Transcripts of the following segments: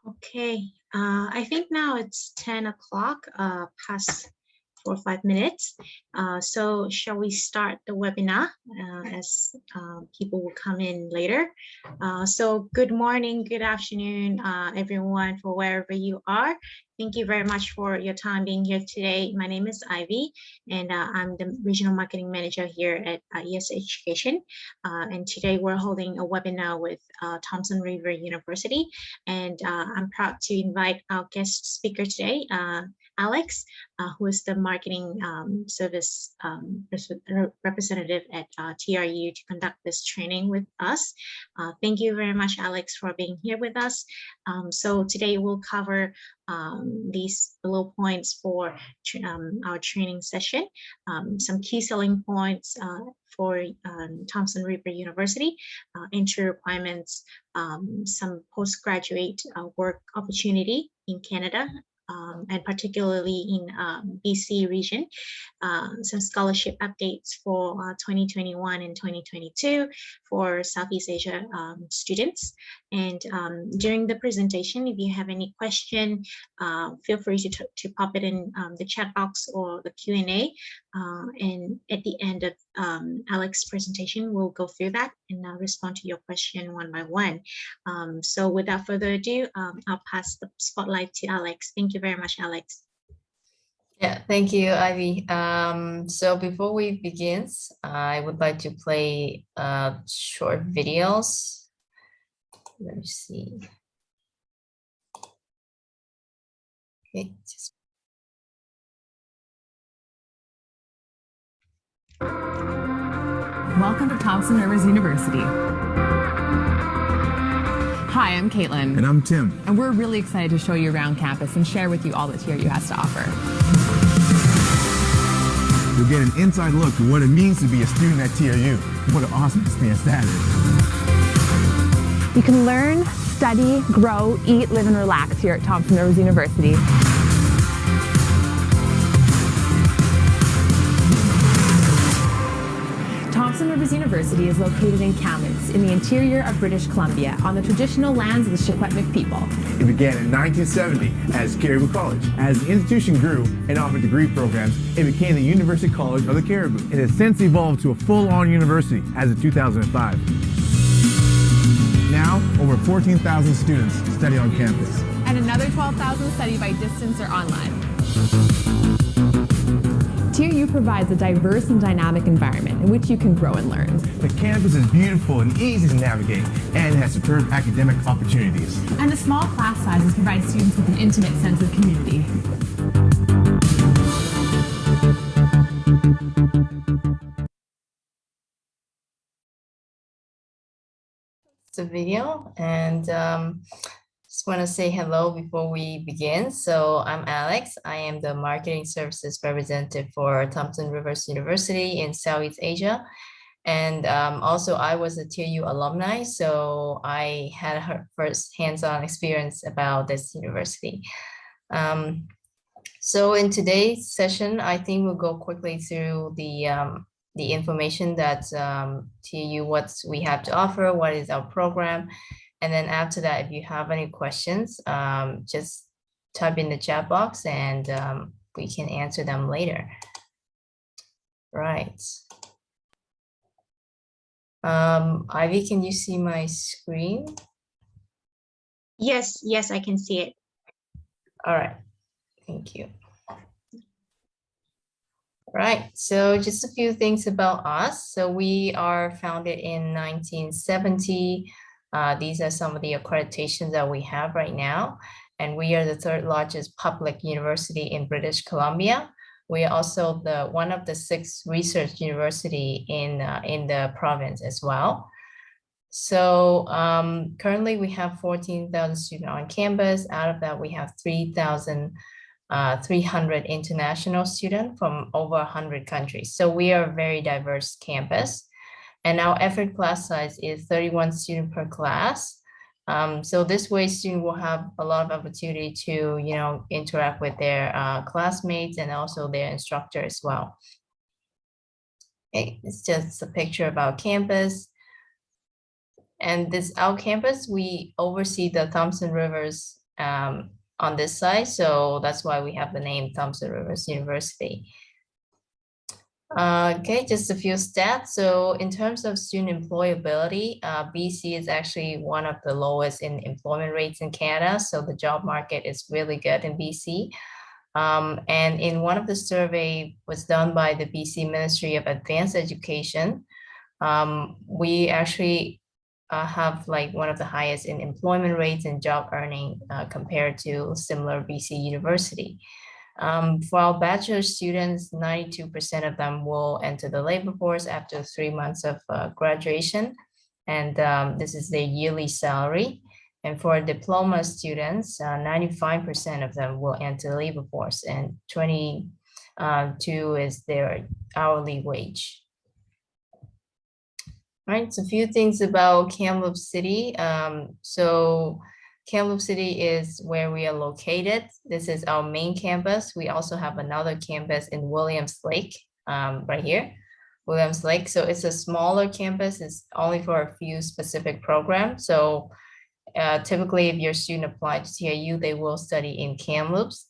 Okay, I think now it's 10 o'clock, past 4 or 5 minutes. So shall we start the webinar as people will come in later? So good morning, good afternoon, everyone, for wherever you are. Thank you very much for your time being here today. My name is Ivy, and I'm the Regional Marketing Manager here at ES Education. And today we're holding a webinar with Thompson River University. And I'm proud to invite our guest speaker today, Alex, who is the marketing service representative at TRU to conduct this training with us. Thank you very much, Alex, for being here with us. So today we'll cover these below points for our training session, some key selling points for Thompson River University, entry requirements, some postgraduate work opportunity in Canada, and particularly in BC region, some scholarship updates for 2021 and 2022 for Southeast Asia students. And during the presentation, if you have any question, feel free to pop it in the chat box or the Q&A. And at the end of Alex's presentation, we'll go through that and respond to your question one by one. So without further ado, I'll pass the spotlight to Alex. Thank you very much, Alex. Yeah, thank you, Ivy. So before we begin, I would like to play short videos. Let me see. Okay. Welcome to Thompson Rivers University. Hi, I'm Caitlin. And I'm Tim. And we're really excited to show you around campus and share with you all that TRU has to offer. You'll get an inside look at what it means to be a student at TRU. What an awesome experience that is. You can learn, study, grow, eat, live, and relax here at Thompson Rivers University. Thompson Rivers University is located in Kamloops in the interior of British Columbia on the traditional lands of the Secwepemc people. It began in 1970 as Caribou College. As the institution grew and offered degree programs, it became the University College of the Caribou. It has since evolved to a full-on university as of 2005. Now, over 14,000 students study on campus. And another 12,000 study by distance or online. TRU provides a diverse and dynamic environment in which you can grow and learn. The campus is beautiful and easy to navigate and has superb academic opportunities. And the small class sizes provide students with an intimate sense of community. The video, and just want to say hello before we begin. So I'm Alex. I am the marketing services representative for Thompson Rivers University in Southeast Asia. And also I was a TRU alumni, so I had a first hands-on experience about this university. So in today's session, I think we'll go quickly through the information that TRU, what we have to offer, what is our program. And then after that, if you have any questions, just type in the chat box and we can answer them later. Right. Ivy, can you see my screen? Yes, I can see it. All right, thank you. Right, so just a few things about us. So we are founded in 1970. These are some of the accreditations that we have right now. And we are the third largest public university in British Columbia. We are also one of the 6 research university in the province as well. So currently we have 14,000 students on campus. Out of that, we have 3,300 international students from over 100 countries. So we are a very diverse campus. And our average class size is 31 students per class. So this way, students will have a lot of opportunity to, interact with their classmates and also their instructor as well. Okay, it's just a picture of our campus. And our campus, we oversee the Thompson Rivers on this side. So that's why we have the name Thompson Rivers University. Okay, just a few stats. So in terms of student employability, BC is actually one of the lowest in employment rates in Canada. So the job market is really good in BC. And in one of the survey was done by the BC Ministry of Advanced Education, we actually have like one of the highest in employment rates and job earning compared to similar BC university. For our bachelor students, 92% of them will enter the labor force after 3 months of graduation. And this is their yearly salary. And for diploma students, 95% of them will enter the labor force, and 22 is their hourly wage. Right, so a few things about Kamloops City. So Kamloops City is where we are located. This is our main campus. We also have another campus in Williams Lake, right here, Williams Lake. So it's a smaller campus. It's only for a few specific programs. So typically, if your student applied to TIU, they will study in Kamloops.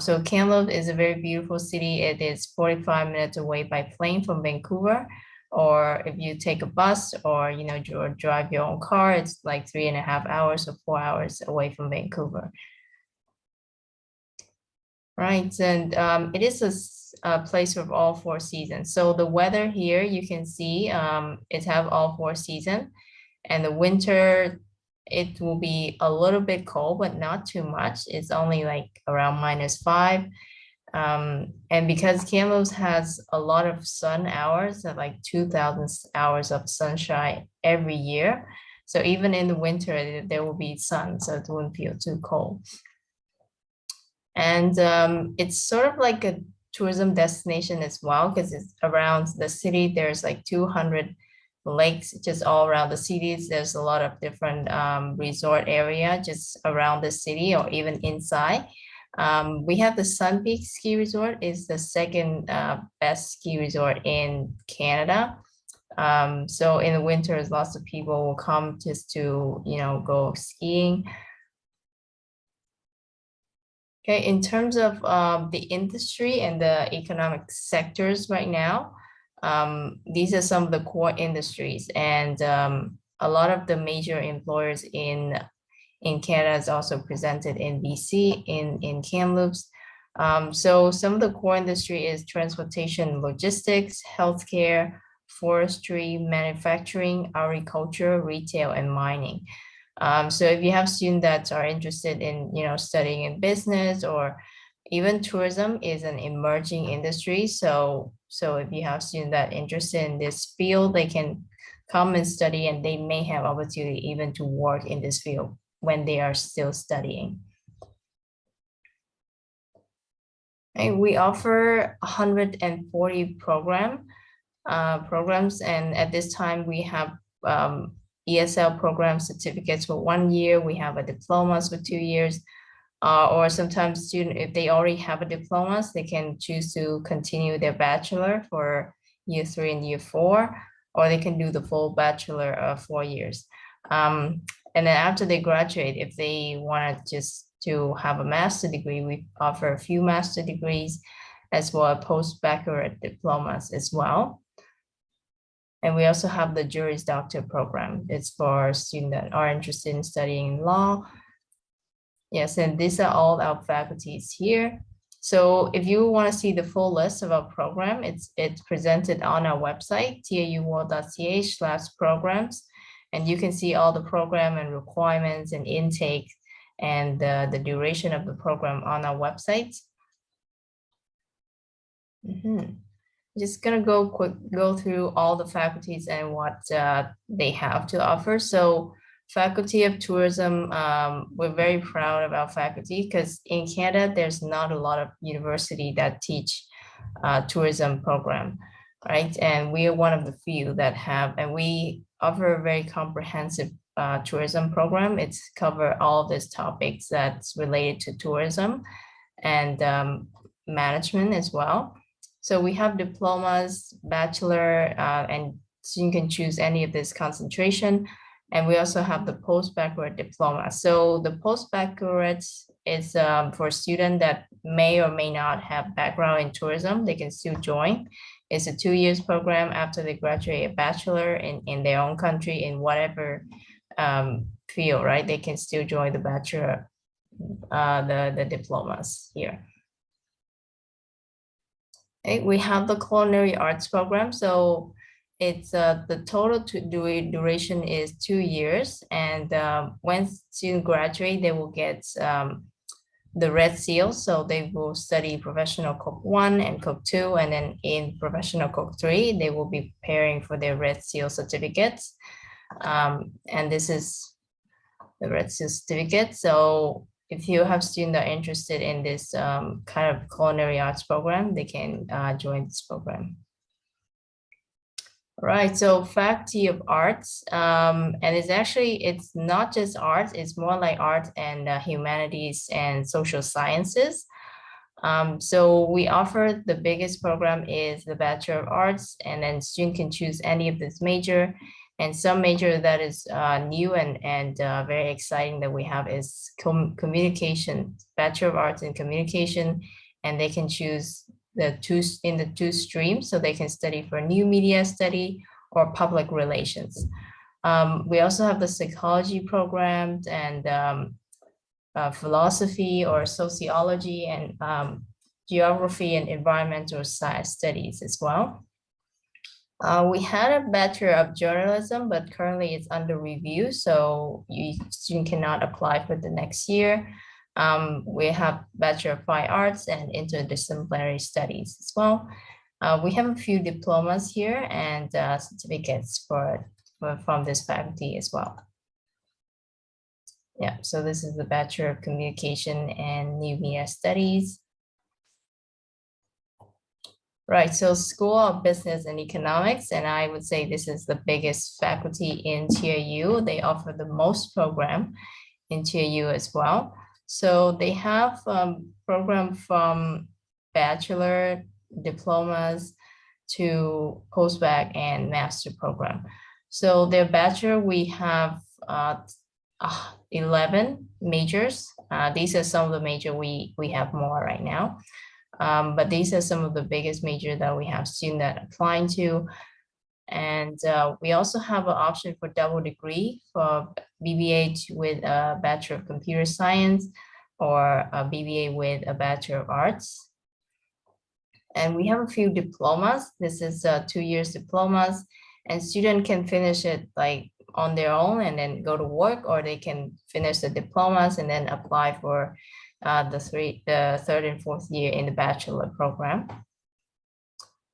So Kamloops is a very beautiful city. It is 45 minutes away by plane from Vancouver. Or if you take a bus or, you know, drive your own car, it's like 3.5 hours or 4 hours away from Vancouver. Right, and it is a place of all 4 seasons. So the weather here, you can see it have all 4 seasons. And the winter, it will be a little bit cold, but not too much. It's only like around -5. And because Kamloops has a lot of sun hours, like 2,000 hours of sunshine every year. So even in the winter, there will be sun, so it won't feel too cold. And it's sort of like a tourism destination as well, because it's around the city. There's like 200 lakes just all around the cities. There's a lot of different resort area just around the city or even inside. We have the Sun Peak Ski Resort, is the second best ski resort in Canada. So in the winters, lots of people will come just to, you know, go skiing. Okay, in terms of the industry and the economic sectors right now, these are some of the core industries, and a lot of the major employers in Canada is also presented in BC, in Kamloops. So some of the core industry is transportation, logistics, healthcare, forestry, manufacturing, agriculture, retail, and mining. So if you have students that are interested in, you know, studying in business, or even tourism is an emerging industry. So if you have students that are interested in this field, they can come and study, and they may have opportunity even to work in this field when they are still studying. And we offer 140 programs, and at this time we have ESL program certificates for 1 year. We have a diplomas for 2 years, or sometimes student, if they already have a diplomas, they can choose to continue their bachelor for year 3 and year 4, or they can do the full bachelor of 4 years. And then after they graduate, if they want just to have a master degree, we offer a few master degrees as well as post-baccalaureate diplomas as well. And we also have the Juris Doctor program. It's for students that are interested in studying law. Yes, and these are all our faculties here. So if you want to see the full list of our program, it's presented on our website, tiuworld.ch/programs. And you can see all the program and requirements and intake and the duration of the program on our website. Just gonna go through all the faculties and what they have to offer. So Faculty of Tourism, we're very proud of our faculty, because in Canada, there's not a lot of university that teach tourism program, right? And we are one of the few that have, and we offer a very comprehensive tourism program. It's cover all these topics that's related to tourism and management as well. So we have diplomas, bachelor, and so you can choose any of this concentration. And we also have the postbaccalaureate diploma. So the postbaccalaureate is for students that may or may not have background in tourism, they can still join. It's a 2 years program after they graduate a bachelor in their own country in whatever field, right? They can still join the bachelor, the diplomas here. Okay, we have the culinary arts program. So it's the total duration is 2 years, and when students graduate, they will get the red seal. So they will study professional Coop 1 and Coop 2, and then in professional Coop 3, they will be preparing for their red seal certificates. And this is the red seal certificate. So if you have students that are interested in this kind of culinary arts program, they can join this program. Right, so Faculty of Arts, and it's not just arts, it's more like art and humanities and social sciences. So we offer the biggest program is the Bachelor of Arts, and then student can choose any of this major. And some major that is new and very exciting that we have is communication, Bachelor of Arts in Communication, and they can choose the two streams, so they can study for new media study or public relations. We also have the psychology programs and philosophy or sociology and geography and environmental science studies as well. We had a Bachelor of Journalism, but currently it's under review, so student cannot apply for the next year. We have Bachelor of Fine Arts and Interdisciplinary Studies as well. We have a few diplomas here and certificates from this faculty as well. Yeah, so this is the Bachelor of Communication and New Media Studies. Right, so School of Business and Economics, and I would say this is the biggest faculty in TRU. They offer the most program in TRU as well. So they have program from bachelor, diplomas to postbac and master program. So their bachelor, we have 11 majors. These are some of the major we have more right now. But these are some of the biggest major that we have students that applying to. And we also have an option for double degree for BBA with a Bachelor of Computer Science or a BBA with a Bachelor of Arts. And we have a few diplomas. This is 2 years diplomas, and student can finish it like on their own and then go to work, or they can finish the diplomas and then apply for the third and fourth year in the bachelor program.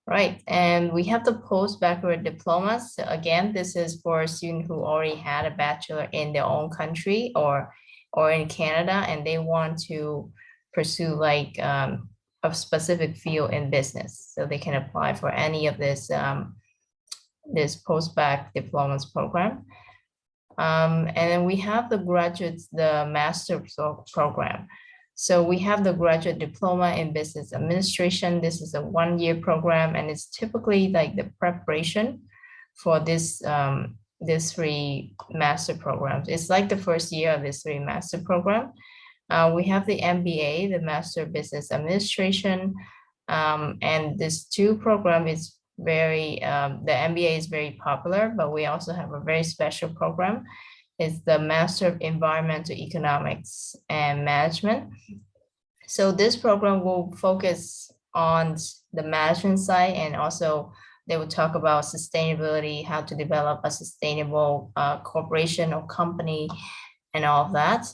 Right, and we have the post-baccalaureate diplomas. So again, this is for a student who already had a bachelor in their own country or in Canada, and they want to pursue like a specific field in business. So they can apply for any of this this post-bac diplomas program. And then we have the graduates, the master program. So we have the graduate diploma in business administration. This is a 1 year program, and it's typically like the preparation for this these 3 master programs. It's like the first year of this 3 master program. We have the MBA, the Master of Business Administration, and this 2 program is very, the MBA is very popular, but we also have a very special program. It's the Master of Environmental Economics and Management. So this program will focus on the management side, and also they will talk about sustainability, how to develop a sustainable corporation or company and all of that.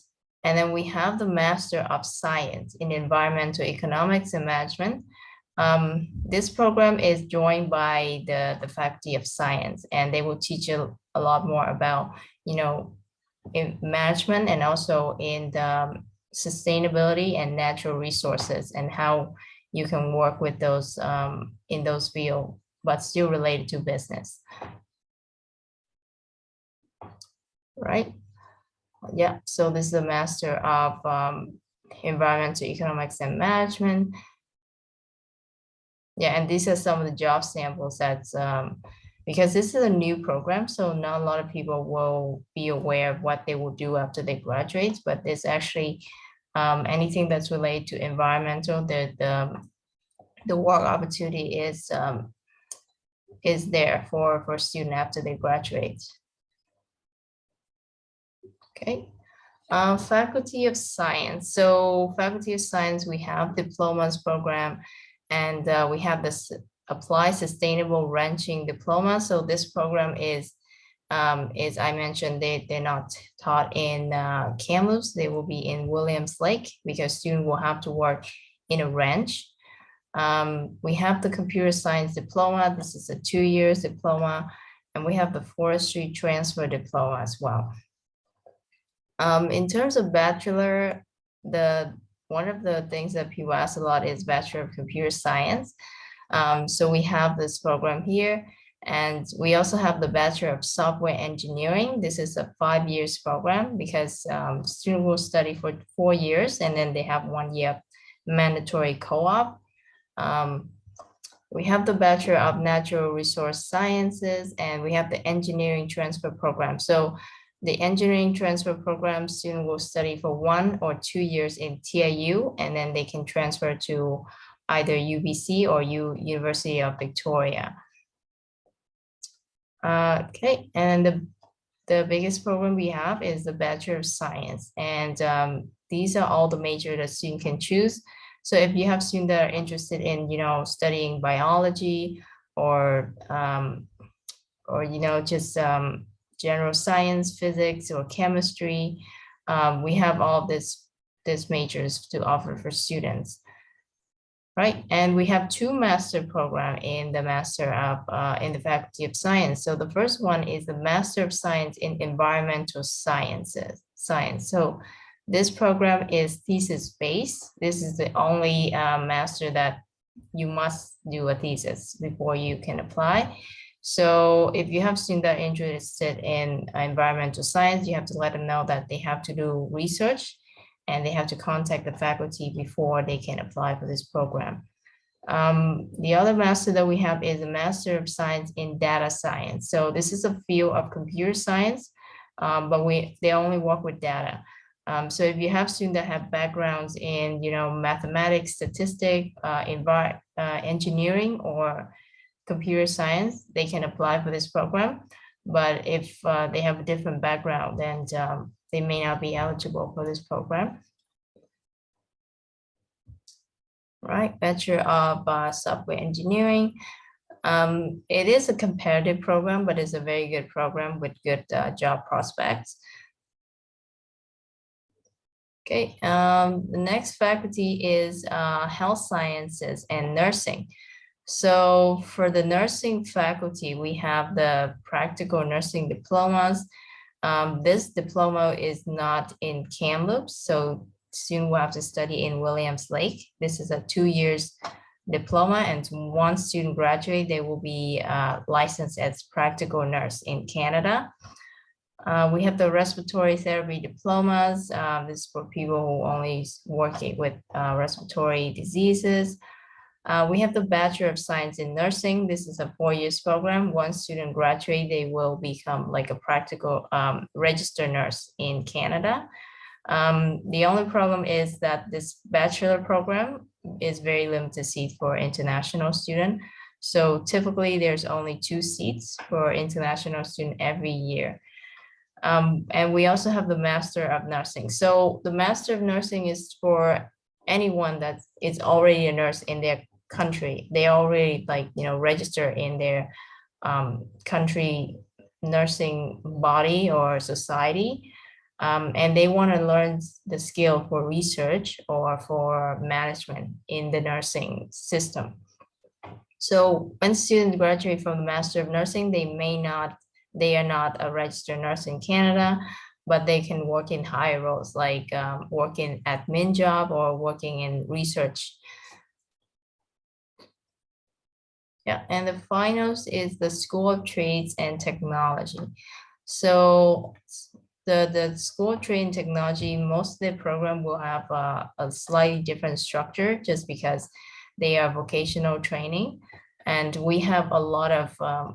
And then we have the Master of Science in Environmental Economics and Management. This program is joined by the Faculty of Science, and they will teach you a lot more about, you know, in management and also in the sustainability and natural resources, and how you can work with those in those fields, but still related to business. Right? Yeah, so this is the Master of Environmental Economics and Management. Yeah, and these are some of the job samples that because this is a new program, so not a lot of people will be aware of what they will do after they graduate, but it's actually anything that's related to environmental, the work opportunity is there for student after they graduate. Okay. Faculty of Science. So Faculty of Science, we have Diplomas program, and we have this Apply Sustainable Ranching Diploma. So this program is I mentioned, they're not taught in Kamloops. They will be in Williams Lake because students will have to work in a ranch. We have the Computer Science Diploma. This is a 2 years diploma, and we have the Forestry Transfer Diploma as well. In terms of bachelor, one of the things that people ask a lot is Bachelor of Computer Science. So we have this program here, and we also have the Bachelor of Software Engineering. This is a 5 years program because students will study for 4 years, and then they have 1 year mandatory co-op. We have the Bachelor of Natural Resource Sciences, and we have the Engineering Transfer Program. So the engineering transfer program, student will study for 1 or 2 years in TIU, and then they can transfer to either UBC or University of Victoria. Okay, and the biggest program we have is the Bachelor of Science, and these are all the major that student can choose. So if you have students that are interested in, studying biology or just general science, physics, or chemistry, we have all these majors to offer for students, right? And we have 2 master program in the Master of in the Faculty of Science. So the first one is the Master of Science in Environmental Sciences. So this program is thesis based. This is the only master that you must do a thesis before you can apply. So if you have students that are interested in environmental science, you have to let them know that they have to do research and they have to contact the faculty before they can apply for this program. The other master that we have is a Master of Science in Data Science. So this is a field of computer science, but they only work with data. So if you have students that have backgrounds in, mathematics, statistics, engineering, or computer science, they can apply for this program. But if they have a different background, then they may not be eligible for this program. Right, Bachelor of Software Engineering. It is a competitive program, but it's a very good program with good job prospects. Okay, the next faculty is Health Sciences and Nursing. So for the nursing faculty, we have the Practical Nursing Diplomas. This diploma is not in Kamloops, so student will have to study in Williams Lake. This is a 2 years diploma, and once student graduate, they will be licensed as practical nurse in Canada. We have the Respiratory Therapy Diplomas. This is for people who only working with respiratory diseases. We have the Bachelor of Science in Nursing. This is a 4 years program. Once student graduate, they will become like a practical registered nurse in Canada. The only problem is that this bachelor program is very limited seat for international student. So typically there's only 2 seats for international student every year. And we also have the Master of Nursing. So the Master of Nursing is for anyone that is already a nurse in their country. They already register in their country nursing body or society. And they want to learn the skill for research or for management in the nursing system. So when students graduate from the Master of Nursing, they are not a registered nurse in Canada, but they can work in higher roles like working admin job or working in research. Yeah, and the finals is the School of Trades and Technology. So the School of Trade and Technology, most of the program will have a slightly different structure just because they are vocational training. And we have a lot of,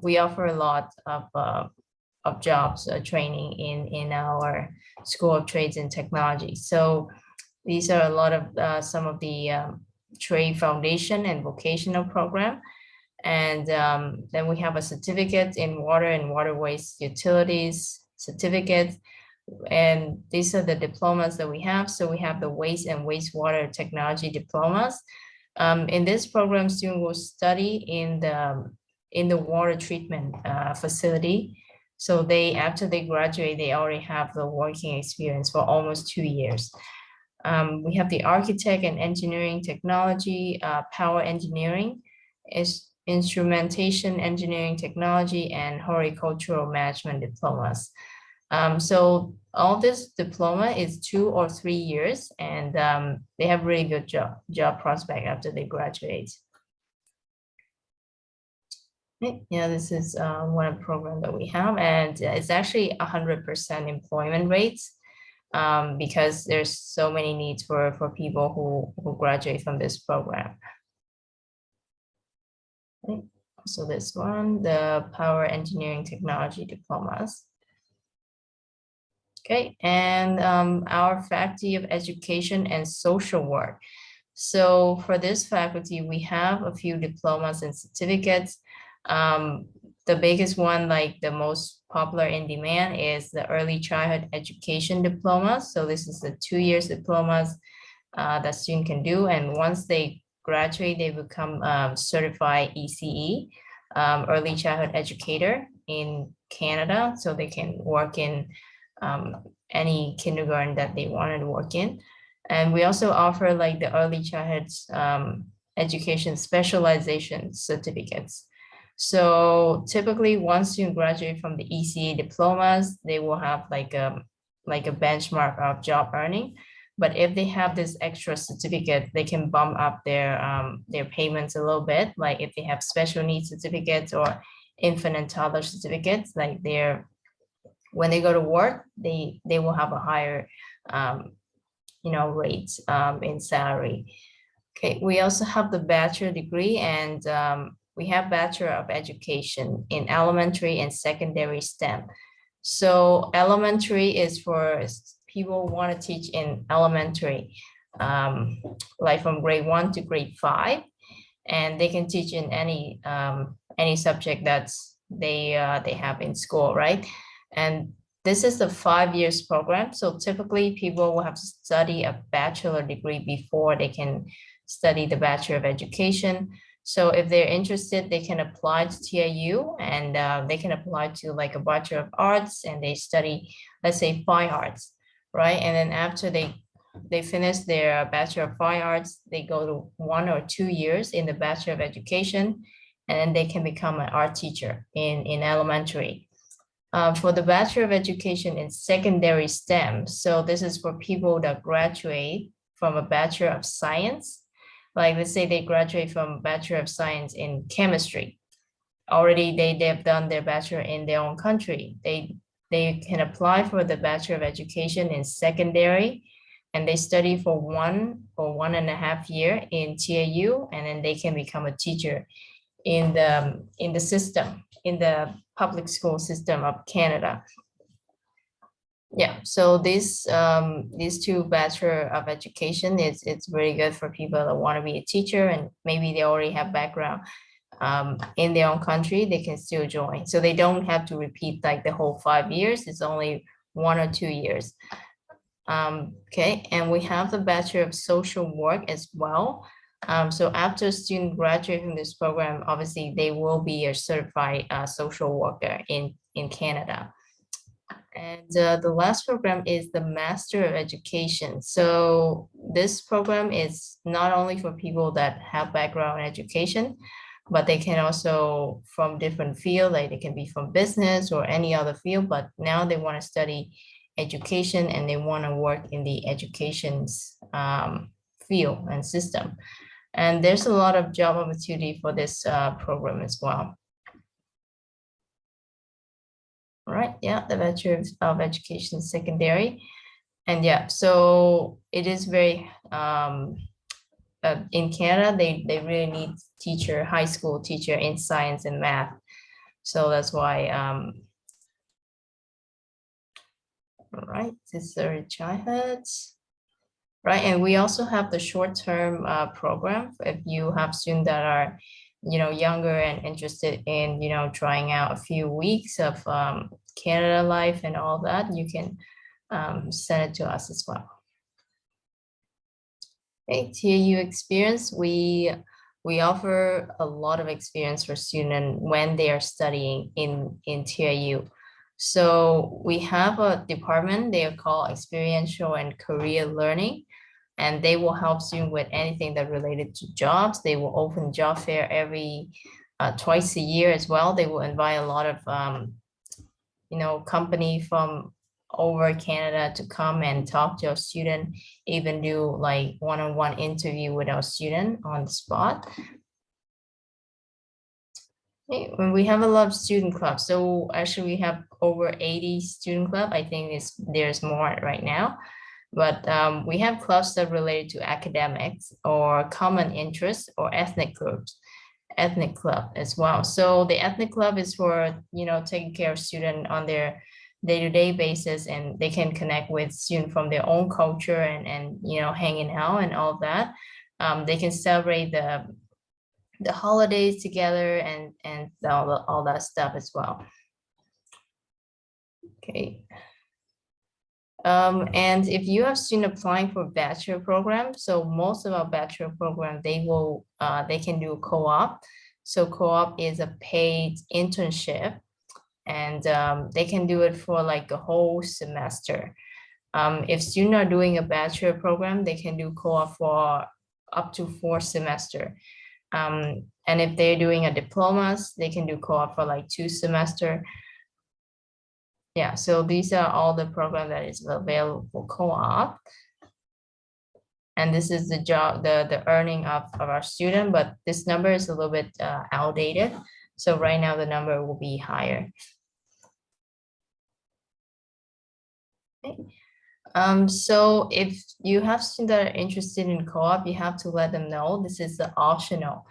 we offer a lot of jobs training in our School of Trades and Technology. So these are a lot of some of the trade foundation and vocational program. And then we have a certificate in water and waterways utilities certificate. And these are the diplomas that we have. So we have the waste and wastewater technology diplomas. In this program, students will study in the water treatment facility. So after they graduate, they already have the working experience for almost 2 years. We have the architect and engineering technology, power engineering, instrumentation engineering technology, and horticultural management diplomas. So all this diploma is 2 or 3 years, and they have really good job prospect after they graduate. Yeah, this is one program that we have, and it's actually 100% employment rates because there's so many needs for people who graduate from this program. So this one, the power engineering technology diplomas. Okay, and our Faculty of Education and Social Work. So for this faculty, we have a few diplomas and certificates. The biggest one, like the most popular in demand, is the Early Childhood Education diploma. So this is the 2 years diplomas that student can do. And once they graduate, they become certified ECE, Early Childhood Educator in Canada. So they can work in any kindergarten that they wanted to work in. And we also offer like the early childhood education specialization certificates. So typically once you graduate from the ECA diplomas, they will have like a benchmark of job earning. But if they have this extra certificate, they can bump up their payments a little bit. Like if they have special needs certificates or infant and toddler certificates, like when they go to work, they will have a higher rates in salary. Okay, we also have the bachelor degree, and we have Bachelor of Education in elementary and secondary STEM. So elementary is for people who want to teach in elementary, like from grade 1 to grade 5, and they can teach in any subject that's they have in school, right? And this is the 5 years program. So typically people will have to study a bachelor degree before they can study the Bachelor of Education. So if they're interested, they can apply to TIU, and they can apply to like a Bachelor of Arts, and they study, let's say, Fine Arts, right? And then after they finish their Bachelor of Fine Arts, they go to 1 or 2 years in the Bachelor of Education, and then they can become an art teacher in elementary. For the Bachelor of Education in secondary STEM, so this is for people that graduate from a Bachelor of Science. Like let's say they graduate from Bachelor of Science in chemistry. Already they have done their bachelor in their own country. They can apply for the Bachelor of Education in secondary, and they study for 1 or 1.5 years in TAU, and then they can become a teacher in the system, in the public school system of Canada. Yeah, so these two Bachelor of Education, it's very good for people that want to be a teacher, and maybe they already have background in their own country. They can still join, so they don't have to repeat like the whole 5 years. It's only 1 or 2 years. Okay, and we have the Bachelor of Social Work as well. So after a student graduates from this program, obviously they will be a certified social worker in Canada. And the last program is the Master of Education. So this program is not only for people that have background in education, but they can also from different fields, like they can be from business or any other field, but now they want to study education and they want to work in the education's field and system. And there's a lot of job opportunity for this program as well. All right, yeah, the Bachelor of Education Secondary. And yeah, so it is very, in Canada, they really need high school teacher in science and math. So that's why, all right, this is early childhood. Right, and we also have the short-term program if you have students that are, younger and interested in, trying out a few weeks of Canada life and all that. You can send it to us as well. Okay, TAU experience, we offer a lot of experience for students when they are studying in TAU. So we have a department, they are called experiential and career learning, and they will help students with anything that related to jobs. They will open job fair every twice a year as well. They will invite a lot of company from over Canada to come and talk to our student, even do like one-on-one interview with our student on the spot. Okay, when we have a lot of student clubs, so actually we have over 80 student club. I think there's more right now, but we have clubs that related to academics or common interests or ethnic club as well. So the ethnic club is for taking care of student on their day-to-day basis, and they can connect with students from their own culture and hanging out and all of that. They can celebrate the holidays together and all that stuff as well. Okay. And if you have student applying for bachelor program, so most of our bachelor program, they can do co-op. So co-op is a paid internship, and they can do it for like a whole semester. If students are doing a bachelor program, they can do co-op for up to 4 semesters. And if they're doing a diplomas, they can do co-op for like 2 semesters. Yeah, so these are all the program that is available for co-op. And this is the job, the earning of our student, but this number is a little bit outdated. So right now the number will be higher. Okay. So if you have students that are interested in co-op, you have to let them know this is the optional.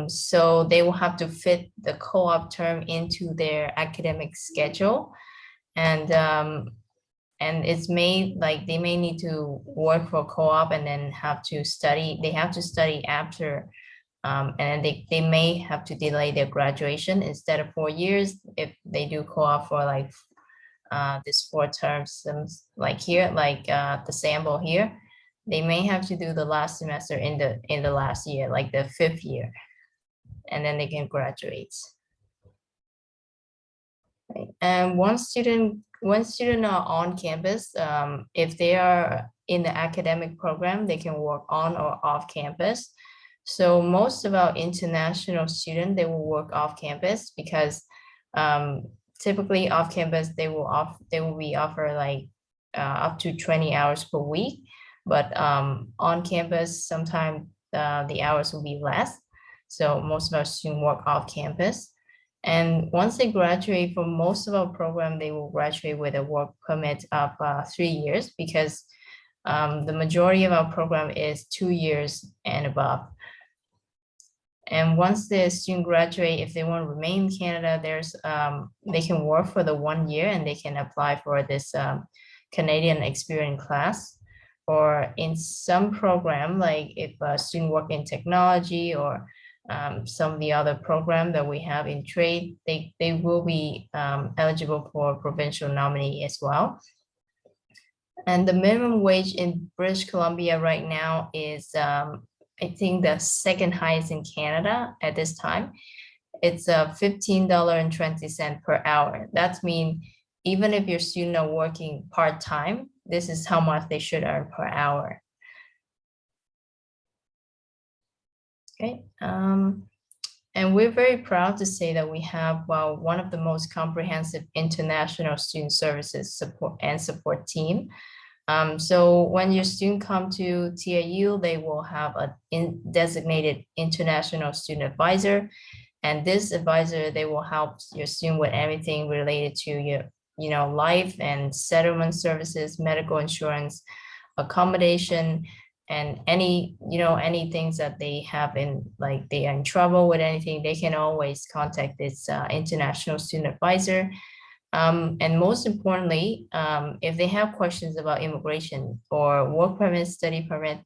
So they will have to fit the co-op term into their academic schedule. And it's made like they may need to work for co-op and then have to study. They have to study after, and then they may have to delay their graduation instead of 4 years if they do co-op for like this 4 terms, like here, like the sample here. They may have to do the last semester in the last year, like the 5th year, and then they can graduate. Right. And one student are on campus, if they are in the academic program, they can work on or off campus. So most of our international students, they will work off campus because typically off campus, they will be offered like up to 20 hours per week. But on campus, sometimes the hours will be less. So most of our students work off campus. And once they graduate from most of our program, they will graduate with a work permit of 3 years because the majority of our program is 2 years and above. And once the student graduate, if they want to remain in Canada, they can work for the 1 year and they can apply for this Canadian experience class. Or in some program, like if a student work in technology or some of the other program that we have in trade, they will be eligible for provincial nominee as well. And the minimum wage in British Columbia right now is, I think, the 2nd highest in Canada at this time. It's $15.20 per hour. That means even if your students are working part-time, this is how much they should earn per hour. Okay, and we're very proud to say that we have one of the most comprehensive international student services support team. So when your student come to TAU, they will have a designated international student advisor, and this advisor, they will help your student with everything related to your life and settlement services, medical insurance, accommodation, and any, any things that they have in, like they are in trouble with anything, they can always contact this international student advisor. And most importantly, if they have questions about immigration or work permit, study permit,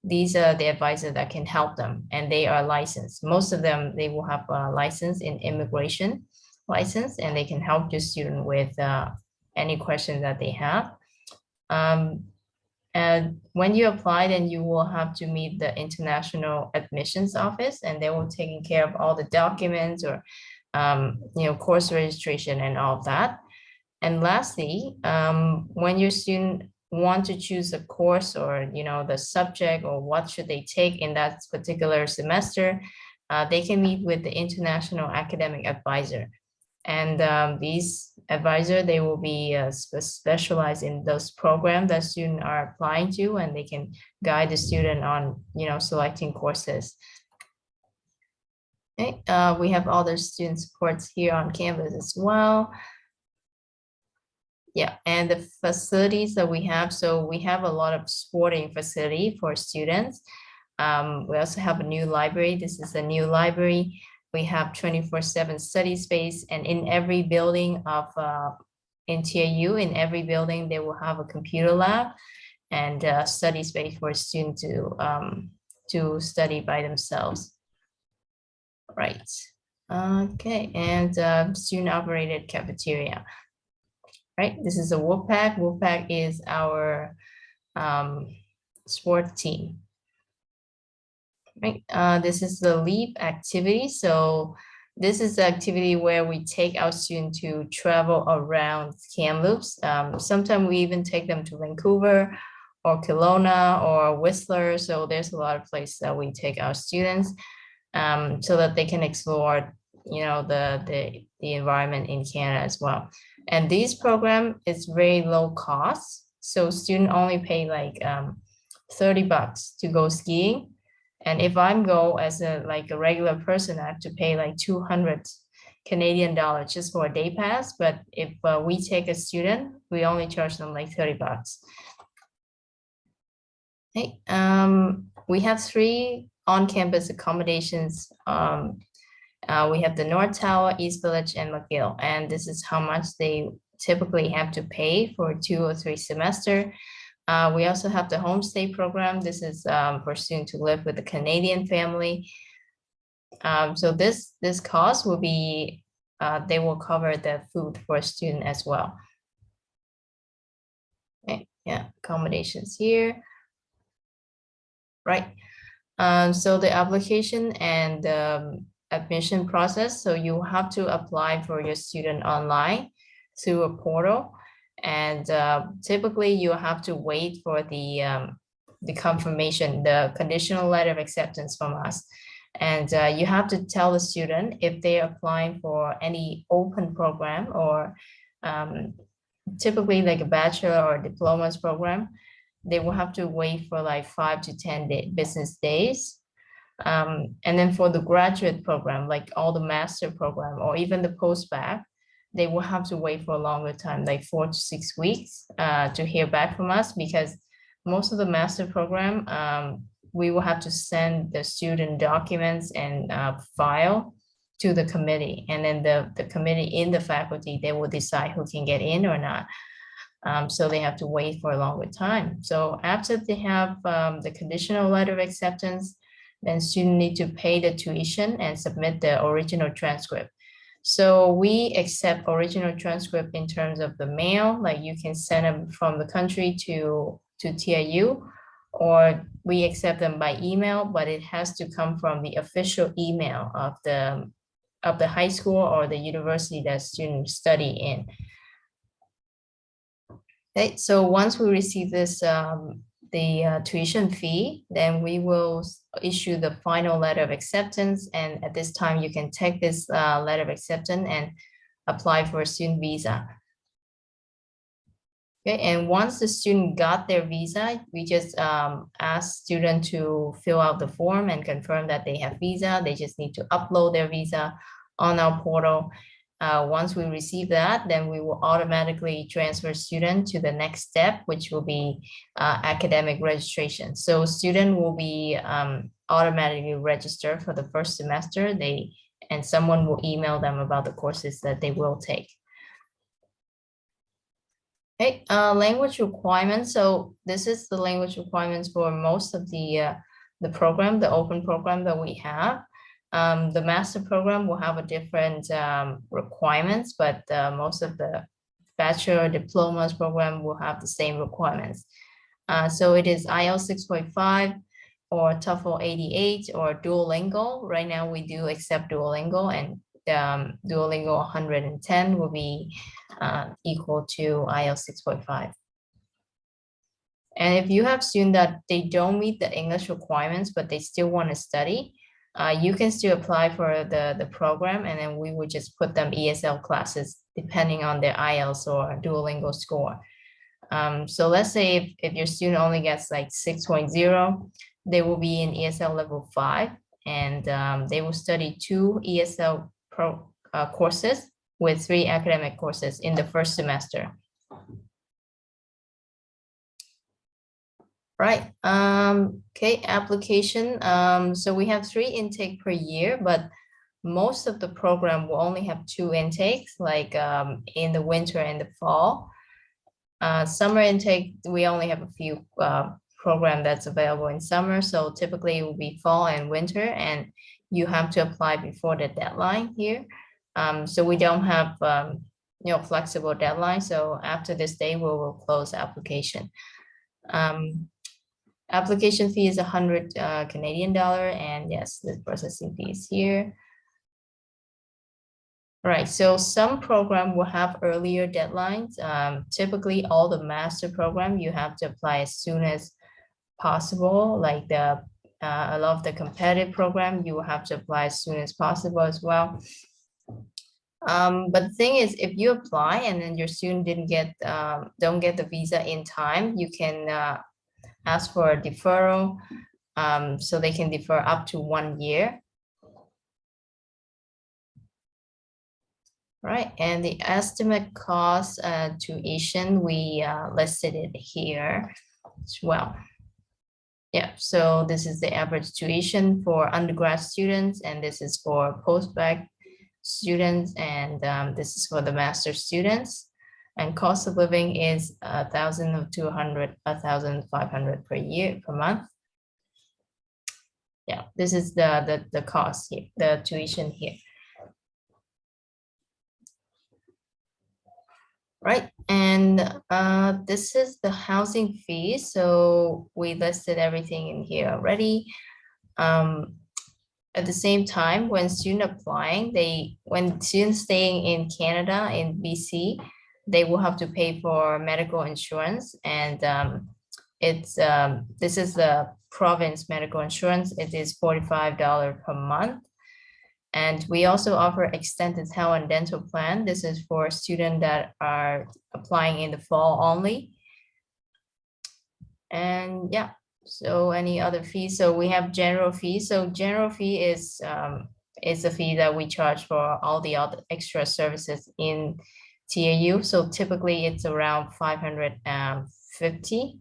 these are the advisors that can help them, and they are licensed. Most of them, they will have a license in immigration license, and they can help your student with any question that they have. And when you apply, then you will have to meet the international admissions office, and they will taking care of all the documents or course registration and all of that. And lastly, when your student want to choose a course or the subject or what should they take in that particular semester, they can meet with the international academic advisor. And these advisor, they will be specialized in those programs that students are applying to, and they can guide the student on selecting courses. Okay, we have other student supports here on campus as well. Yeah, and the facilities that we have, so we have a lot of sporting facility for students. We also have a new library. This is a new library. We have 24/7 study space, and in every building of in TAU, in every building, they will have a computer lab and study space for students to study by themselves. Right. Okay, and student operated cafeteria. Right, this is a Wolfpack. Wolfpack is our sport team. Right, this is the LEAP activity. So this is the activity where we take our students to travel around Kamloops. Sometimes we even take them to Vancouver or Kelowna or Whistler. So there's a lot of places that we take our students so that they can explore, the environment in Canada as well. And this program is very low cost. So student only pay like $30 to go skiing. And if I'm go as a regular person, I have to pay like 200 Canadian dollars just for a day pass. But if we take a student, we only charge them like $30. Okay, we have 3 on-campus accommodations. We have the North Tower, East Village, and McGill, and this is how much they typically have to pay for 2 or 3 semesters. We also have the homestay program. This is for students to live with a Canadian family. So this cost will be, they will cover the food for a student as well. Okay, yeah, accommodations here. Right. So the application and admission process. So you have to apply for your student online through a portal. And typically you have to wait for the confirmation, the conditional letter of acceptance from us. And you have to tell the student if they're applying for any open program or typically like a bachelor or diplomas program, they will have to wait for like 5 to 10 business days. And then for the graduate program, like all the master program or even the post-bac, they will have to wait for a longer time, like 4 to 6 weeks to hear back from us, because most of the master program, we will have to send the student documents and file to the committee. And then the committee in the faculty, they will decide who can get in or not. So they have to wait for a longer time. So after they have the conditional letter of acceptance, then students need to pay the tuition and submit the original transcript. So we accept original transcript in terms of the mail, like you can send them from the country to TAU, or we accept them by email, but it has to come from the official email of the high school or the university that students study in. Okay, so once we receive this, the tuition fee, then we will issue the final letter of acceptance. And at this time, you can take this letter of acceptance and apply for a student visa. Okay, and once the student got their visa, we just ask student to fill out the form and confirm that they have visa. They just need to upload their visa on our portal. Once we receive that, then we will automatically transfer student to the next step, which will be academic registration. So student will be automatically registered for the first semester. And someone will email them about the courses that they will take. Okay, language requirements. So this is the language requirements for most of the program, the open program that we have. The master program will have a different requirements, but most of the bachelor diplomas program will have the same requirements. So it is IELTS 6.5 or TOEFL 88 or Duolingo. Right now we do accept Duolingo, and Duolingo 110 will be equal to IELTS 6.5. And if you have students that they don't meet the English requirements, but they still want to study, you can still apply for the program, and then we would just put them ESL classes depending on their IELTS or Duolingo score. So let's say if your student only gets like 6.0, they will be in ESL level 5, and they will study 2 ESL courses with 3 academic courses in the first semester. Right. Okay, application. So we have 3 intake per year, but most of the program will only have 2 intakes, like in the winter and the fall. Summer intake, we only have a few program that's available in summer. So typically it will be fall and winter, and you have to apply before the deadline here. So we don't have flexible deadline. So after this day, we will close application. Application fee is 100 Canadian dollar, and yes, the processing fee is here. Right, so some program will have earlier deadlines. Typically, all the master program you have to apply as soon as possible. Like a lot of the competitive program, you will have to apply as soon as possible as well. But the thing is, if you apply and then your student don't get the visa in time, you can ask for a deferral, so they can defer up to 1 year. Right, and the estimate cost tuition, we listed it here as well. Yeah, so this is the average tuition for undergrad students, and this is for post-bac students, and this is for the master students. And cost of living is 1,200, 1,500 per month. Yeah, this is the cost here, the tuition here. Right, and this is the housing fee. So we listed everything in here already. At the same time, when student applying, when students staying in Canada, in BC, they will have to pay for medical insurance, and this is the province medical insurance. It is $45 per month. And we also offer extended health and dental plan. This is for students that are applying in the fall only. And yeah, so any other fees? So we have general fee. So general fee is a fee that we charge for all the other extra services in TAU. So typically it's around 550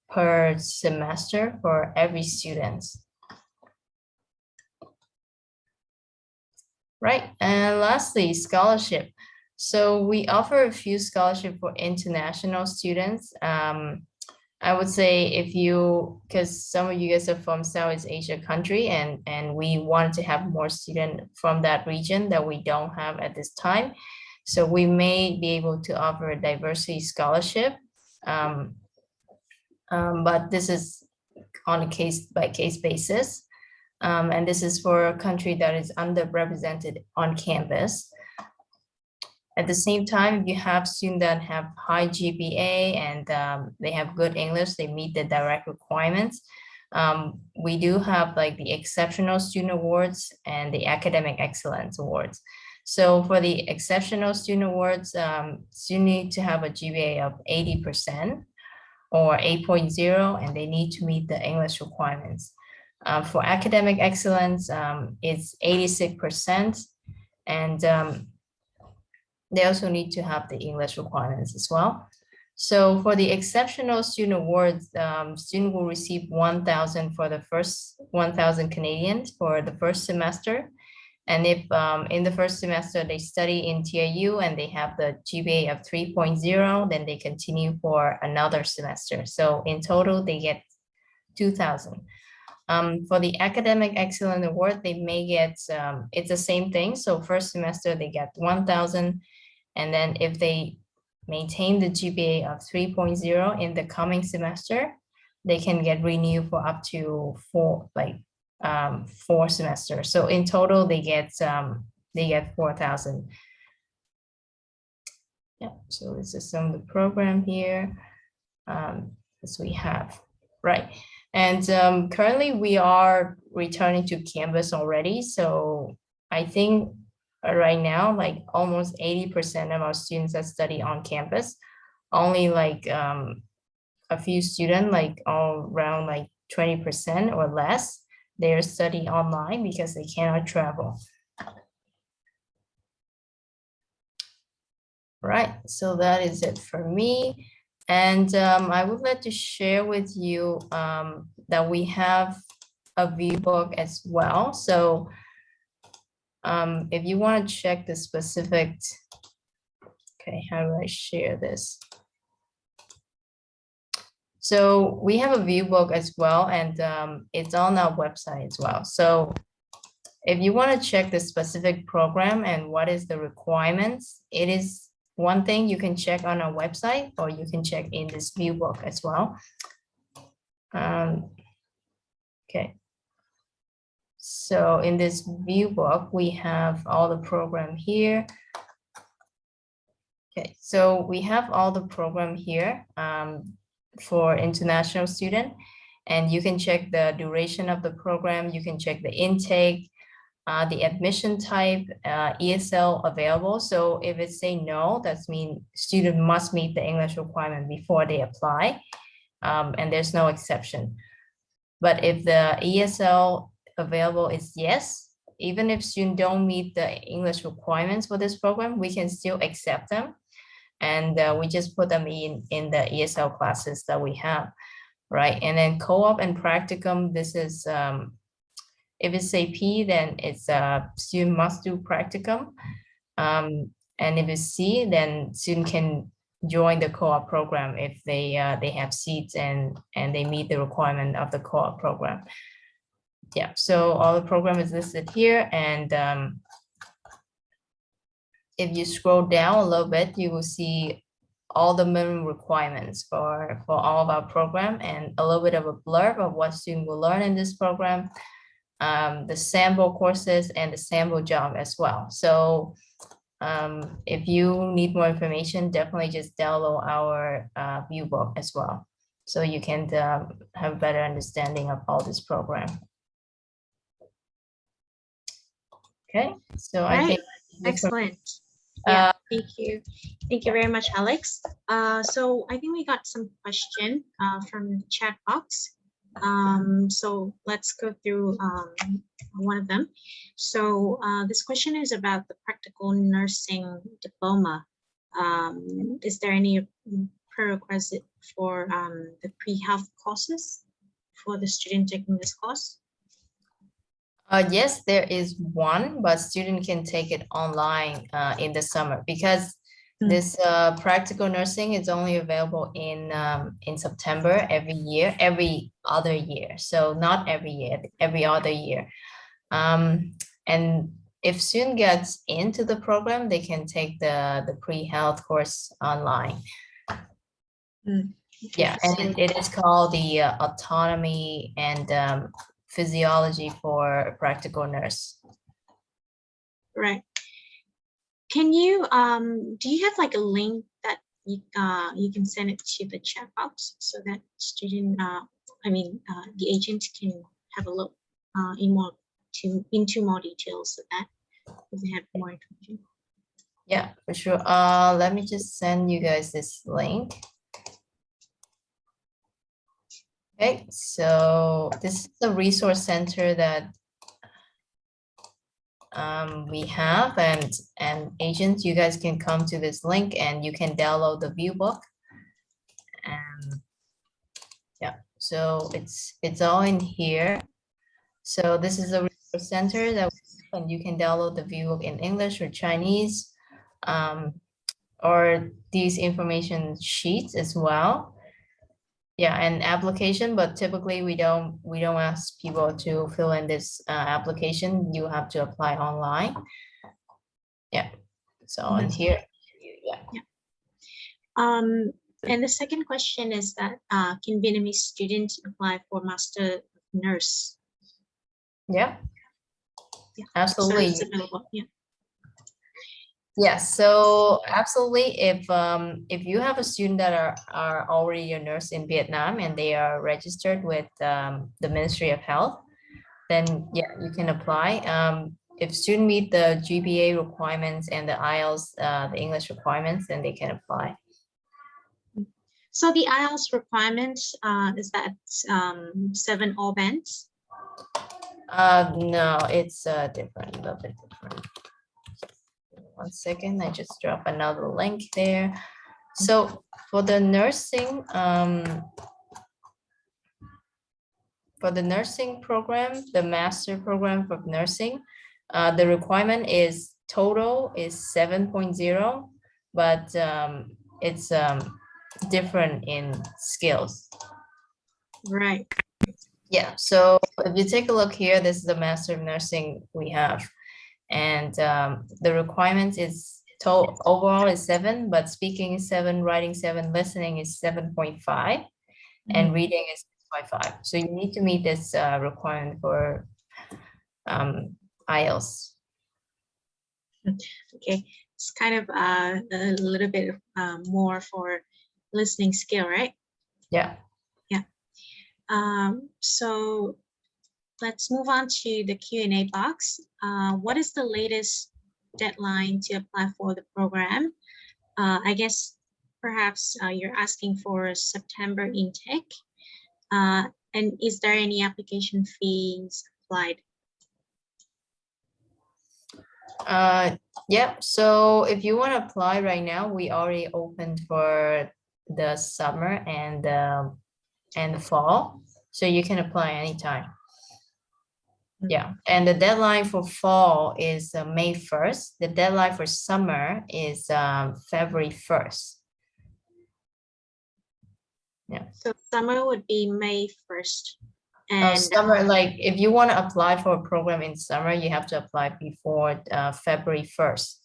per semester for every student. Right, and lastly, scholarship. So we offer a few scholarships for international students. I would say because some of you guys are from Southeast Asia country, and we wanted to have more students from that region that we don't have at this time. So we may be able to offer a diversity scholarship, but this is on a case-by-case basis. And this is for a country that is underrepresented on campus. At the same time, if you have students that have high GPA and they have good English, they meet the direct requirements. We do have like the Exceptional Student Awards and the Academic Excellence Awards. So for the Exceptional Student Awards, you need to have a GPA of 80% or 8.0, and they need to meet the English requirements. For academic excellence, it's 86%, and They also need to have the English requirements as well. So for the exceptional student awards, student will receive 1,000 for the first 1,000 Canadians for the first semester. And if in the first semester they study in TIU and they have the GPA of 3.0, then they continue for another semester. So in total, they get 2,000. For the Academic Excellence Award, they may get, it's the same thing. So first semester, they get 1,000. And then if they maintain the GPA of 3.0 in the coming semester, they can get renewed for up to 4 semesters. So in total, they get 4,000. Yeah, so this is some of the program here as we have, right? And currently we are returning to campus already. So I think right now, like almost 80% of our students that study on campus, only like a few students, like all around like 20% or less, they are studying online because they cannot travel. Right, so that is it for me. And I would like to share with you that we have a Viewbook as well. So if you want to check the specific, okay, how do I share this? So we have a Viewbook as well, and it's on our website as well. So if you want to check the specific program and what is the requirements, it is one thing you can check on our website, or you can check in this Viewbook as well. Okay. So in this Viewbook, we have all the program here. Okay, so we have all the program here for international student, and you can check the duration of the program. You can check the intake, the admission type, ESL available. So if it say no, that means student must meet the English requirement before they apply, and there's no exception. But if the ESL available is yes, even if students don't meet the English requirements for this program, we can still accept them. And we just put them in the ESL classes that we have, right? And then co-op and practicum, this is, if it's AP, then it's student must do practicum. And if it's C, then student can join the co-op program if they have seats and they meet the requirement of the co-op program. Yeah, so all the program is listed here, and if you scroll down a little bit, you will see all the minimum requirements for all of our program, and a little bit of a blurb of what student will learn in this program, the sample courses and the sample job as well. So if you need more information, definitely just download our Viewbook as well, so you can have a better understanding of all this program. Okay, so I think excellent. Yeah, thank you. Thank you very much, Alex. So I think we got some question from the chat box. So let's go through one of them. So this question is about the practical nursing diploma. Is there any prerequisite for the pre-health courses for the student taking this course? Yes, there is one, but student can take it online in the summer, because this practical nursing is only available in September every other year. So not every year, every other year. And if student gets into the program, they can take the pre-health course online. Yeah, and it is called the autonomy and physiology for practical nurse. Right. Can you do you have like a link that you can send it to the chat box so that student the agent can have a look into more details of that if they have more information? Yeah, for sure. Let me just send you guys this link. Okay, so this is the resource center that we have, and agents, you guys can come to this link and you can download the Viewbook. And yeah, so it's all in here. So this is a resource center that and you can download the Viewbook in English or Chinese, or these information sheets as well. Yeah, and application, but typically we don't ask people to fill in this application. You have to apply online. Yeah, so in That's here, yeah. And the second question is that can Vietnamese students apply for Master of Nurse? Yeah, Yeah. absolutely. So it's available. Yeah. Yes, so absolutely. If you have a student that are already a nurse in Vietnam and they are registered with the Ministry of Health, then yeah, you can apply. If student meet the GPA requirements and the IELTS, the English requirements, then they can apply. So the IELTS requirements is that 7 all bands? No, it's different, a little bit different. 1 second, I just drop another link there. So for the nursing, program, the master program for nursing, the requirement is total is 7.0, but it's different in skills. Right. Yeah, so if you take a look here, this is the Master of Nursing we have. And the requirements is overall is 7, but speaking is 7, writing 7, listening is 7.5, and reading is 6.5. So you need to meet this requirement for IELTS. Okay, it's kind of a little bit more for listening skill, right? Yeah. Yeah. So let's move on to the Q&A box. What is the latest deadline to apply for the program? I guess perhaps you're asking for September intake. And is there any application fees applied? Yeah, so if you want to apply right now, we already opened for the summer and the fall, so you can apply anytime. Yeah, and the deadline for fall is May 1st. The deadline for summer is February 1st. Yeah. So summer would be May 1st. Oh, And summer, like if you want to apply for a program in summer, you have to apply before February 1st.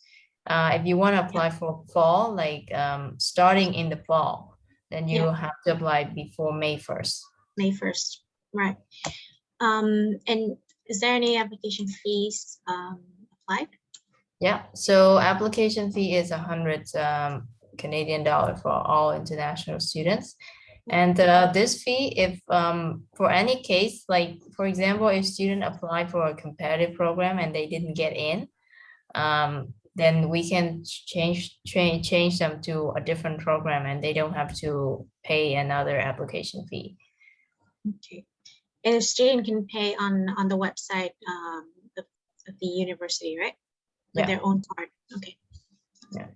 If you want to apply for fall, like starting in the fall, then you have to apply before May 1st. May 1st, right. And is there any application fees applied? Yeah, so application fee is 100 Canadian dollar for all international students. And this fee, if for any case, like for example, if student apply for a competitive program and they didn't get in, then we can change them to a different program and they don't have to pay another application fee. Okay, and a student can pay on the website of the university, right? With their own card. Okay. Yeah.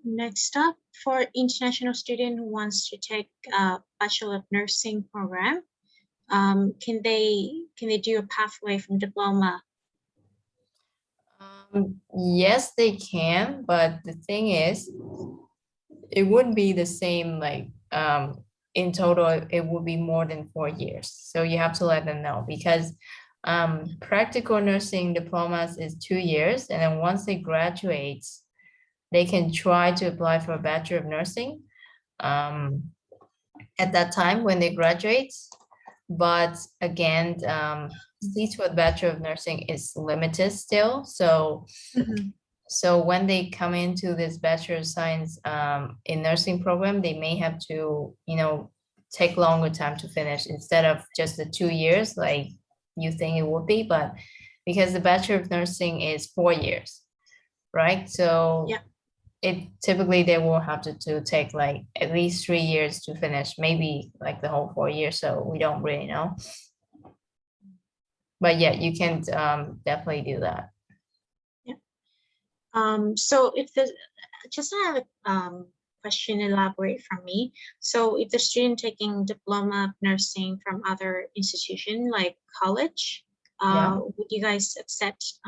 Next up, for international student who wants to take a Bachelor of Nursing program, can they do a pathway from diploma? Yes, they can, but the thing is, it wouldn't be the same, like in total, it would be more than 4 years. So you have to let them know, because practical nursing diplomas is 2 years, and then once they graduate, they can try to apply for a Bachelor of Nursing at that time when they graduate. But again, seats for the Bachelor of Nursing is limited still. So, so when they come into this Bachelor of Science in nursing program, they may have to, take longer time to finish instead of just the 2 years like you think it would be. But because the Bachelor of Nursing is 4 years, right? So it typically they will have to take like at least 3 years to finish, maybe like the whole 4 years. So we don't really know. But yeah, you can definitely do that. So if the just another question elaborate from me. So if the student taking diploma of nursing from other institution like college, Yeah. would you guys accept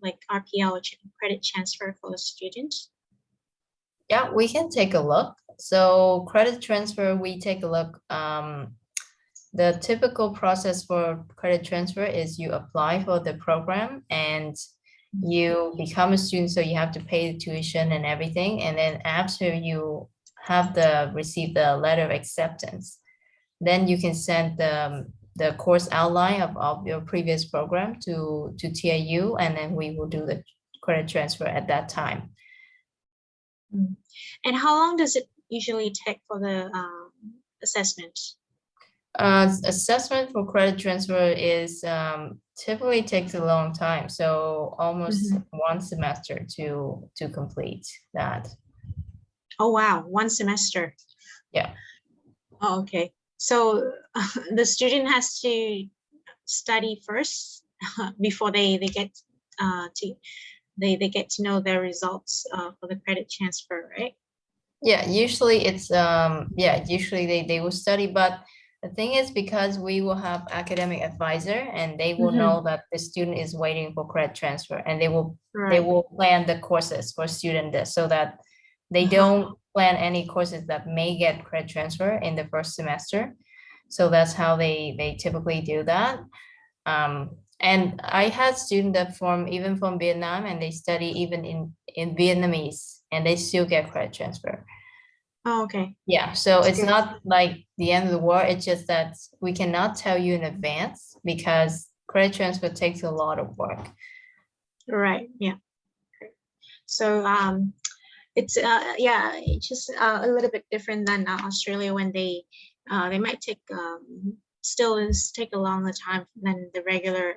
like RPL or credit transfer for the student? Yeah, we can take a look. So credit transfer, we take a look. The typical process for credit transfer is you apply for the program and you become a student, so you have to pay the tuition and everything. And then after you have receive the letter of acceptance, then you can send the course outline of your previous program to TIU, and then we will do the credit transfer at that time. And how long does it usually take for the assessment? Assessment for credit transfer is typically takes a long time, so almost 1 semester to complete that. Oh wow, 1 semester. Yeah. Oh, okay. So the student has to study first before they get to they get to know their results for the credit transfer, right? Yeah, usually it's usually they will study, but the thing is, because we will have academic advisor and they will know that the student is waiting for credit transfer, and they will plan the courses for student so that they don't plan any courses that may get credit transfer in the first semester. So that's how they typically do that. And I had students that even from Vietnam, and they study even in Vietnamese, and they still get credit transfer. Oh, okay. Yeah, so it's not like the end of the world. It's just that we cannot tell you in advance because credit transfer takes a lot of work. Right. Yeah. So it's it's just a little bit different than Australia, when they might take take a longer time than the regular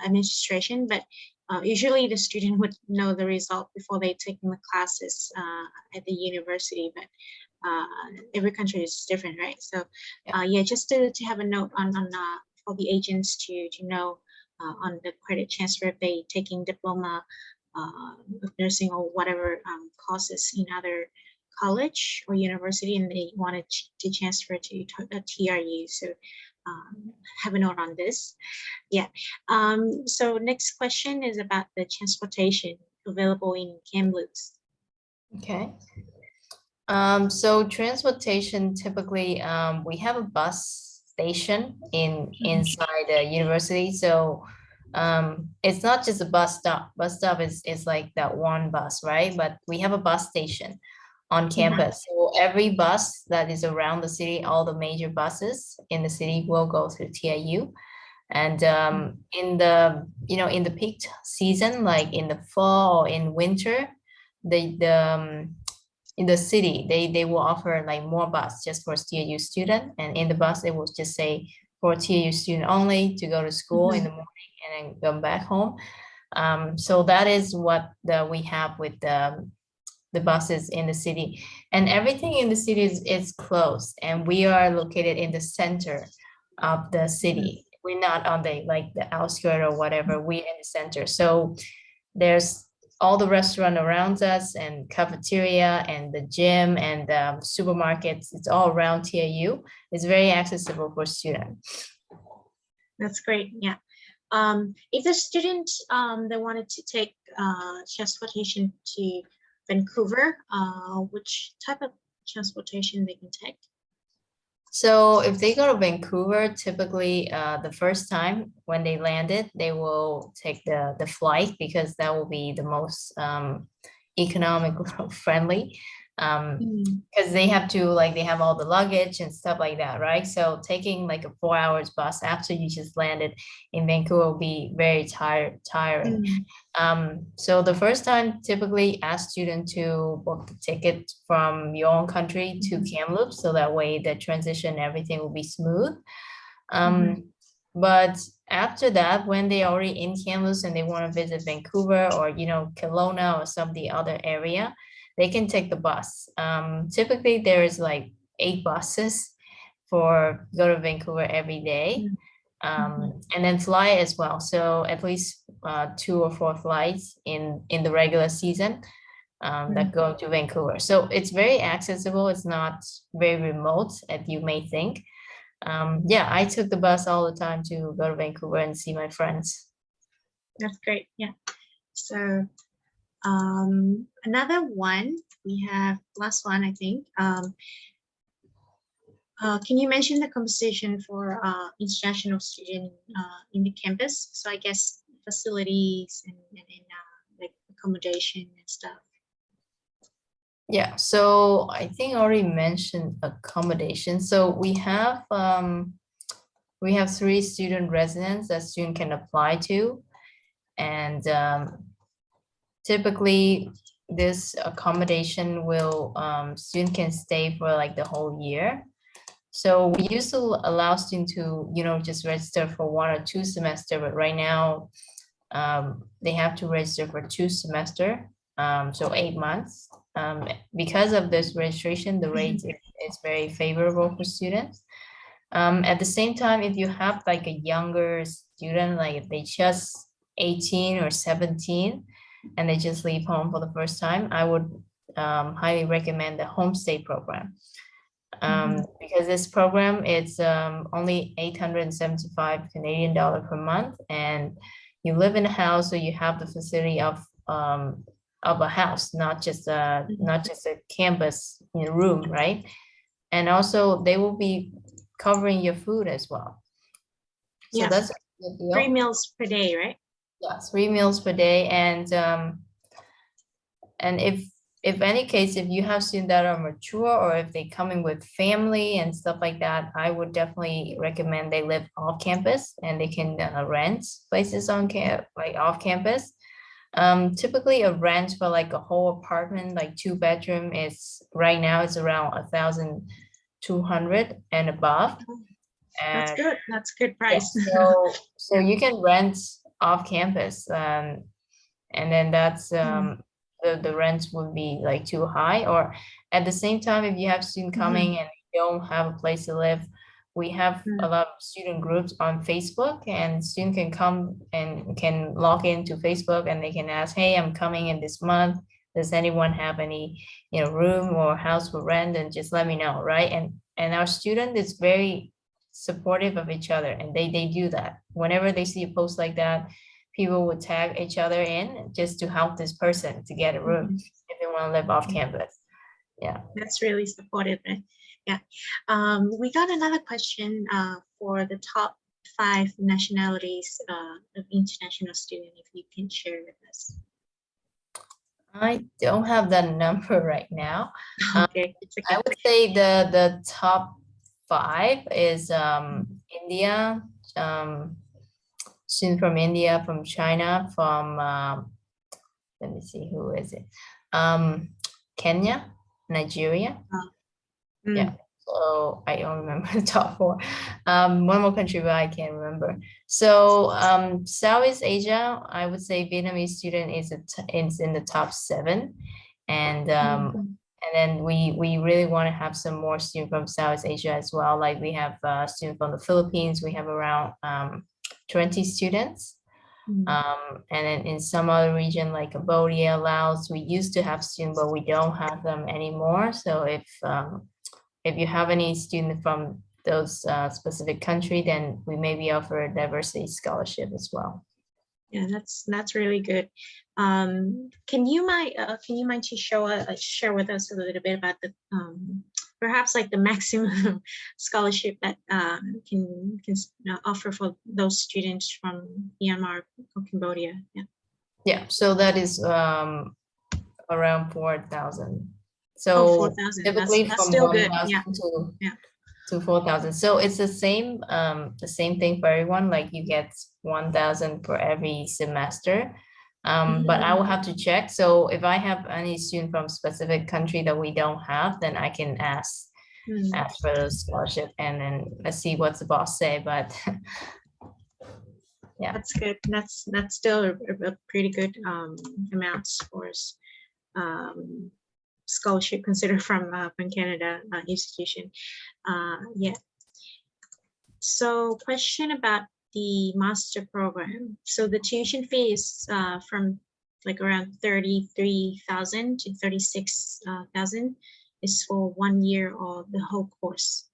administration, but usually the student would know the result before they take the classes at the university, but every country is different, right? So yeah, just to have a note on for the agents to know on the credit transfer if they taking diploma of nursing or whatever courses in other college or university, and they wanted to transfer to TRU. So have a note on this. Yeah. So next question is about the transportation available in Kamloops. Okay. So transportation, typically we have a bus station inside the university. So it's not just a bus stop. Bus stop is like that one bus, right? But we have a bus station on campus. So every bus that is around the city, all the major buses in the city will go through TIU. And in the peak season, like in the fall or in winter, in the city, they will offer like more bus just for TIU student, and in the bus they will just say for TIU student only to go to school in the morning and then come back home. So that is what we have with the buses in the city, and everything in the city is close, and we are located in the center of the city. We're not on the outskirt or whatever. We're in the center, so there's all the restaurant around us, and cafeteria, and the gym, and supermarkets. It's all around TIU. It's very accessible for students. That's great. Yeah. If the student they wanted to take transportation to Vancouver, which type of transportation they can take? So if they go to Vancouver, typically the first time when they landed, they will take the flight, because that will be the most economical friendly, because they have to they have all the luggage and stuff like that, right? So taking like a 4 hours bus after you just landed in Vancouver will be very tiring. So the first time, typically ask students to book the ticket from your own country to Kamloops, so that way the transition, everything will be smooth. But after that, when they already in Kamloops and they want to visit Vancouver or Kelowna or some of the other area, they can take the bus. Typically there is like 8 buses for go to Vancouver every day. and then fly as well. So at least 2 or 4 flights in the regular season that go to Vancouver. So it's very accessible. It's not very remote as you may think. Yeah, I took the bus all the time to go to Vancouver and see my friends. That's great. Yeah. So another one, we have last one, I think. Can you mention the composition for international student in the campus? So I guess facilities and like accommodation and stuff. Yeah, so I think I already mentioned accommodation. So we have 3 student residents that student can apply to, and typically this accommodation will student can stay for like the whole year. So we used to allow students to, just register for 1 or 2 semester, but right now they have to register for 2 semester, so 8 months. Because of this registration, the rate is very favorable for students. At the same time, if you have like a younger student, like if they just 18 or 17 and they just leave home for the first time, I would highly recommend the homestay program. Because this program is only 875 Canadian dollar per month, and you live in a house, so you have the facility of a house, not just a campus room, right? And also they will be covering your food as well. So Yeah. that's a good deal. 3 meals per day, right? Yeah, 3 meals per day, and if any case, if you have students that are mature or if they come in with family and stuff like that, I would definitely recommend they live off campus and they can rent places on off campus. Typically a rent for like a whole apartment, like 2 bedroom, is right now it's around 1,200 and above. That's And good. That's good price. yeah, so you can rent off campus, and then that's the rents would be like too high. Or at the same time, if you have students coming and they don't have a place to live, we have a lot of student groups on Facebook, and students can come and can log into Facebook and they can ask, hey, I'm coming in this month. Does anyone have any room or house for rent? And just let me know, right? And our student is very supportive of each other, and they do that. Whenever they see a post like that, people would tag each other in just to help this person to get a room if they want to live off campus. Yeah, that's really supportive. Right? Yeah. We got another question for the top 5 nationalities of international student, if you can share with us. I don't have that number right now. Okay. I would say the top 5 is India, student from India, from China, from let me see, who is it? Kenya, Nigeria. Yeah, so I don't remember the top 4. One more country, but I can't remember. So Southeast Asia, I would say Vietnamese student is in the top 7, and then we really want to have some more students from Southeast Asia as well. Like we have students from the Philippines. We have around 20 students. And then in some other region like Cambodia, Laos, we used to have students, but we don't have them anymore. So if you have any student from those specific country, then we maybe offer a diversity scholarship as well. Yeah, that's really good. Can you mind to share with us a little bit about the perhaps like the maximum scholarship that can offer for those students from Myanmar or Cambodia? Yeah. Yeah, so that is around 4,000. So 4,000. typically That's from still good. 1,000 Yeah. to 4,000. So it's the same thing for everyone. Like you get 1,000 for every semester. But I will have to check. So if I have any student from specific country that we don't have, then I can ask for the scholarship, and then let's see what the boss say. But yeah, that's good. That's still a pretty good amounts for scholarship considered from Canada institution. Yeah. So question about the master program. So the tuition fee is from like around 33,000 to 36,000 is for 1 year of the whole course.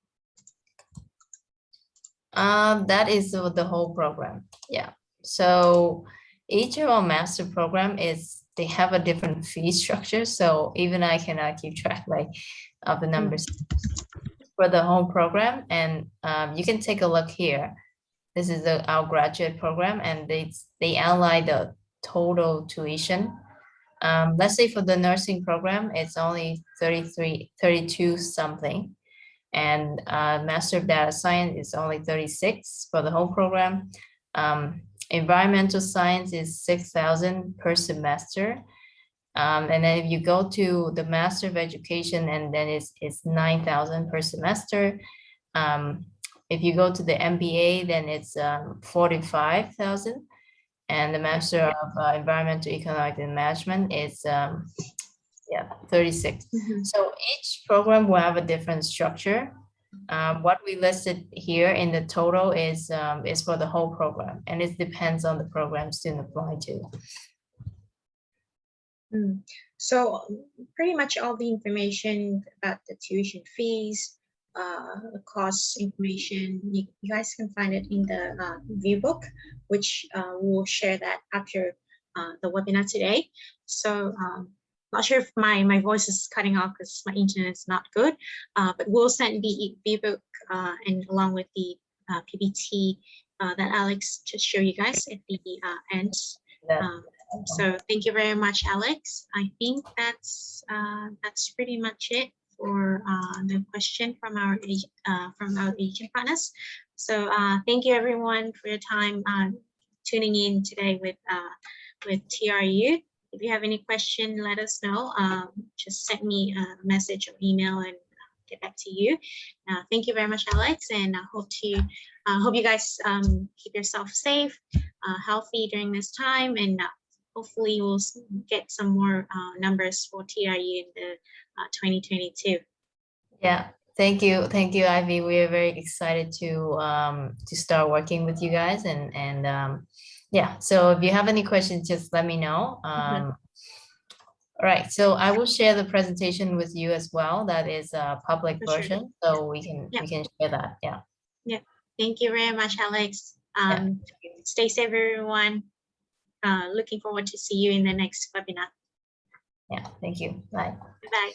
That is the whole program. Yeah. So each of our master program they have a different fee structure. So even I cannot keep track of the numbers for the whole program. And you can take a look here. This is our graduate program, and they outline the total tuition. Let's say for the nursing program, it's only 32 something. And Master of Data Science is only 36 for the whole program. Environmental Science is 6,000 per semester. And then if you go to the Master of Education, and then it's 9,000 per semester. If you go to the MBA, then it's 45,000. And the Master of Environmental Economic and Management is 36. So each program will have a different structure. What we listed here in the total is for the whole program, and it depends on the program student apply to. So pretty much all the information about the tuition fees, the cost information, you guys can find it in the Viewbook, which we'll share that after the webinar today. So not sure if my voice is cutting off because my internet is not good, but we'll send the Viewbook and along with the PPT that Alex just showed you guys at the end. So thank you very much, Alex. I think that's pretty much it for the question from our agent partners. So thank you everyone for your time tuning in today with TRU. If you have any question, let us know. Just send me a message or email and get back to you. Thank you very much, Alex, and I hope you guys keep yourself safe, healthy during this time, and hopefully we'll get some more numbers for TRU in the 2022. Yeah, thank you, Ivy. We are very excited to start working with you guys, and yeah. So if you have any questions, just let me know. All right, so I will share the presentation with you as well. That is a public version, so we can share that. Yeah. Yeah. Thank you very much, Alex. Stay safe, everyone. Looking forward to see you in the next webinar. Yeah, thank you. Bye. Bye.